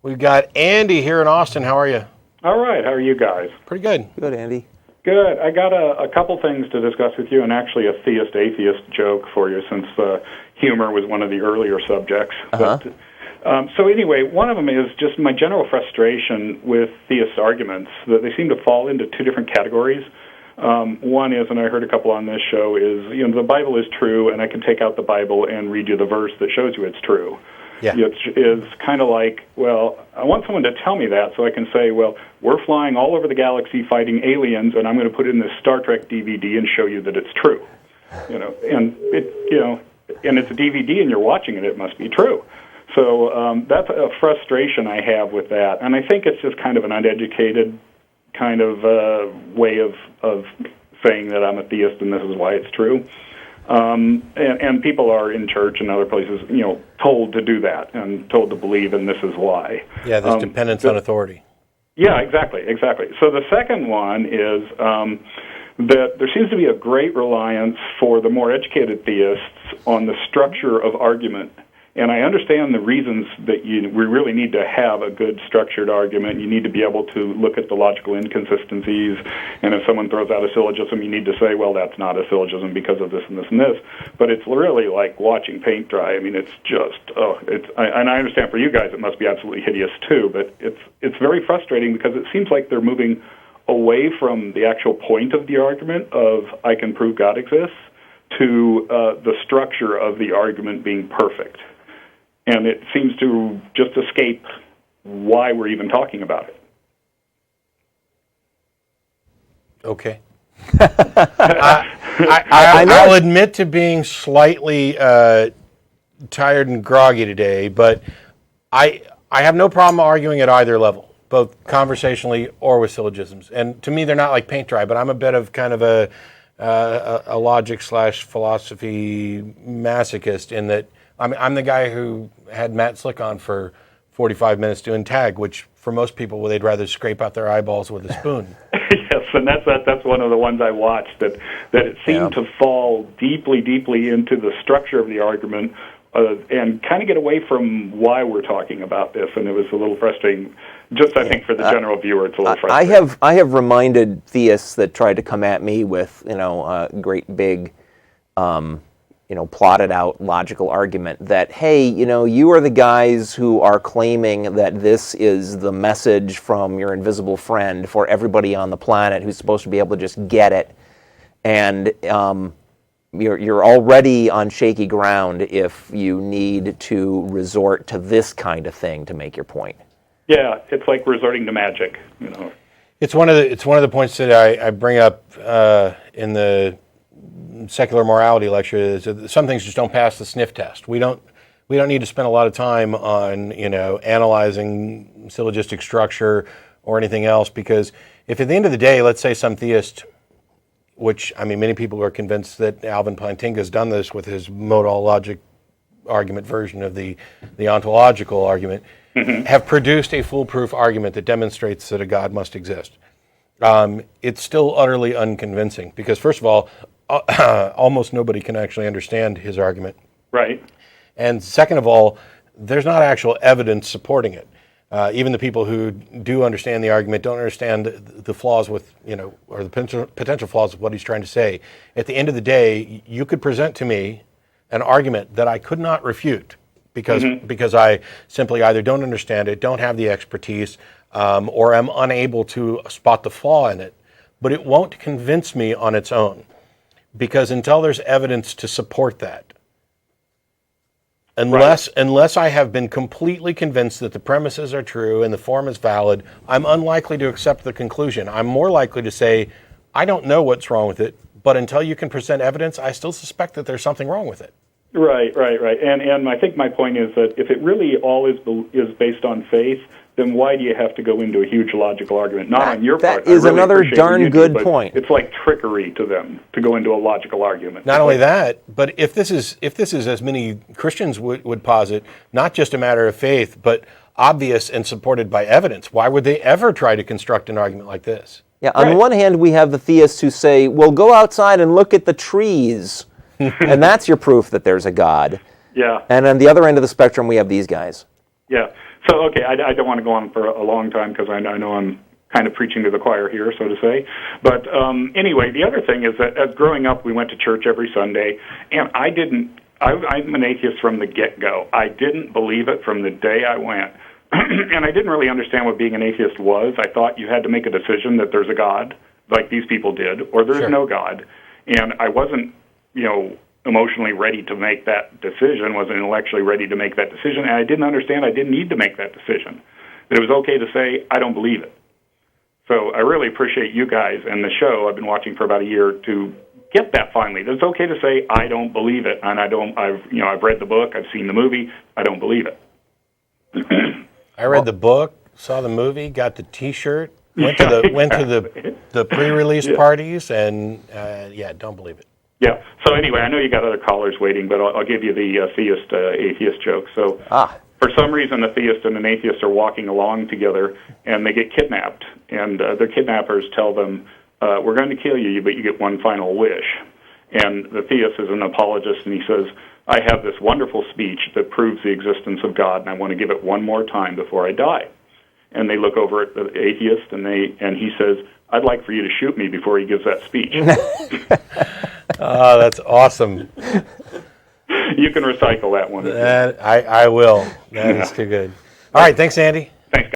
We've got Andy here in Austin. How are you? All right. How are you guys? Pretty good. Good, Andy. Good. I got a couple things to discuss with you, and actually a theist-atheist joke for you, since humor was one of the earlier subjects. So anyway, one of them is just my general frustration with theist arguments, that they seem to fall into two different categories. One is, and I heard a couple on this show, is, the Bible is true, and I can take out the Bible and read you the verse that shows you it's true. Yeah. It's kind of like, well, I want someone to tell me that so I can say, well, we're flying all over the galaxy fighting aliens, and I'm going to put it in this Star Trek DVD and show you that it's true. And it's a DVD and you're watching it, it must be true. So that's a frustration I have with that. And I think it's just kind of an uneducated kind of way of saying that I'm a theist and this is why it's true. And people are in church and other places, told to do that and told to believe, and this is why. Yeah, there's dependence on authority. Yeah, exactly. So the second one is that there seems to be a great reliance for the more educated theists on the structure of argument. And I understand the reasons that we really need to have a good structured argument. You need to be able to look at the logical inconsistencies, and if someone throws out a syllogism, you need to say, well, that's not a syllogism because of this and this and this. But it's really like watching paint dry. I mean, it's just, and I understand for you guys it must be absolutely hideous too, but it's very frustrating because it seems like they're moving away from the actual point of the argument of I can prove God exists to the structure of the argument being perfect. And it seems to just escape why we're even talking about it. Okay. I'll admit to being slightly tired and groggy today, but I have no problem arguing at either level, both conversationally or with syllogisms. And to me, they're not like paint dry, but I'm a bit of kind of a logic/philosophy masochist in that I'm the guy who had Matt Slick on for 45 minutes doing tag, which for most people, they'd rather scrape out their eyeballs with a spoon. Yes, and that's one of the ones I watched, that it seemed to fall deeply into the structure of the argument and kind of get away from why we're talking about this, and it was a little frustrating. Just, I think, for the general viewer, it's a little frustrating. I have reminded theists that tried to come at me with, great big, plotted out logical argument that, hey, you are the guys who are claiming that this is the message from your invisible friend for everybody on the planet who's supposed to be able to just get it. And you're already on shaky ground if you need to resort to this kind of thing to make your point. Yeah, it's like resorting to magic, It's one of the points that I bring up in the secular morality lecture is that some things just don't pass the sniff test. We don't need to spend a lot of time on analyzing syllogistic structure or anything else, because if at the end of the day, let's say some theist, which many people are convinced that Alvin Plantinga's done this with his modal logic argument version of the ontological argument, have produced a foolproof argument that demonstrates that a God must exist. It's still utterly unconvincing because, first of all, almost nobody can actually understand his argument. Right. And second of all, there's not actual evidence supporting it. Even the people who do understand the argument don't understand the flaws with, or the potential flaws of what he's trying to say. At the end of the day, you could present to me an argument that I could not refute because I simply either don't understand it, don't have the expertise, or am unable to spot the flaw in it. But it won't convince me on its own. Because until there's evidence to support that, unless I have been completely convinced that the premises are true and the form is valid, I'm unlikely to accept the conclusion. I'm more likely to say, I don't know what's wrong with it, but until you can present evidence, I still suspect that there's something wrong with it. Right. And I think my point is that if it really all is based on faith, then why do you have to go into a huge logical argument? Not on your part. That is another darn good point. It's like trickery to them to go into a logical argument. Not only that, but if this is as many Christians would posit, not just a matter of faith, but obvious and supported by evidence, why would they ever try to construct an argument like this? Yeah. On one hand, we have the theists who say, "Well, go outside and look at the trees," and that's your proof that there's a God. Yeah. And on the other end of the spectrum, we have these guys. Yeah. So, okay, I don't want to go on for a long time because I know I'm kind of preaching to the choir here, so to say. But anyway, the other thing is that as growing up, we went to church every Sunday, and I'm an atheist from the get-go. I didn't believe it from the day I went. And I didn't really understand what being an atheist was. I thought you had to make a decision that there's a God, like these people did, or there's no God. And I wasn't, emotionally ready to make that decision, wasn't intellectually ready to make that decision, and I didn't understand I didn't need to make that decision. That it was okay to say, I don't believe it. So I really appreciate you guys and the show. I've been watching for about a year to get that finally. That it's okay to say, I don't believe it, and I've read the book, I've seen the movie, I don't believe it. I read the book, saw the movie, got the T-shirt, went to the pre-release parties, and don't believe it. Yeah. So anyway, I know you got other callers waiting, but I'll give you the atheist joke. So for some reason, a theist and an atheist are walking along together, and they get kidnapped. And their kidnappers tell them, we're going to kill you, but you get one final wish. And the theist is an apologist, and he says, I have this wonderful speech that proves the existence of God, and I want to give it one more time before I die. And they look over at the atheist, and he says, I'd like for you to shoot me before he gives that speech. Oh, that's awesome. You can recycle that one. I will. That is too good. All right, thanks, Andy.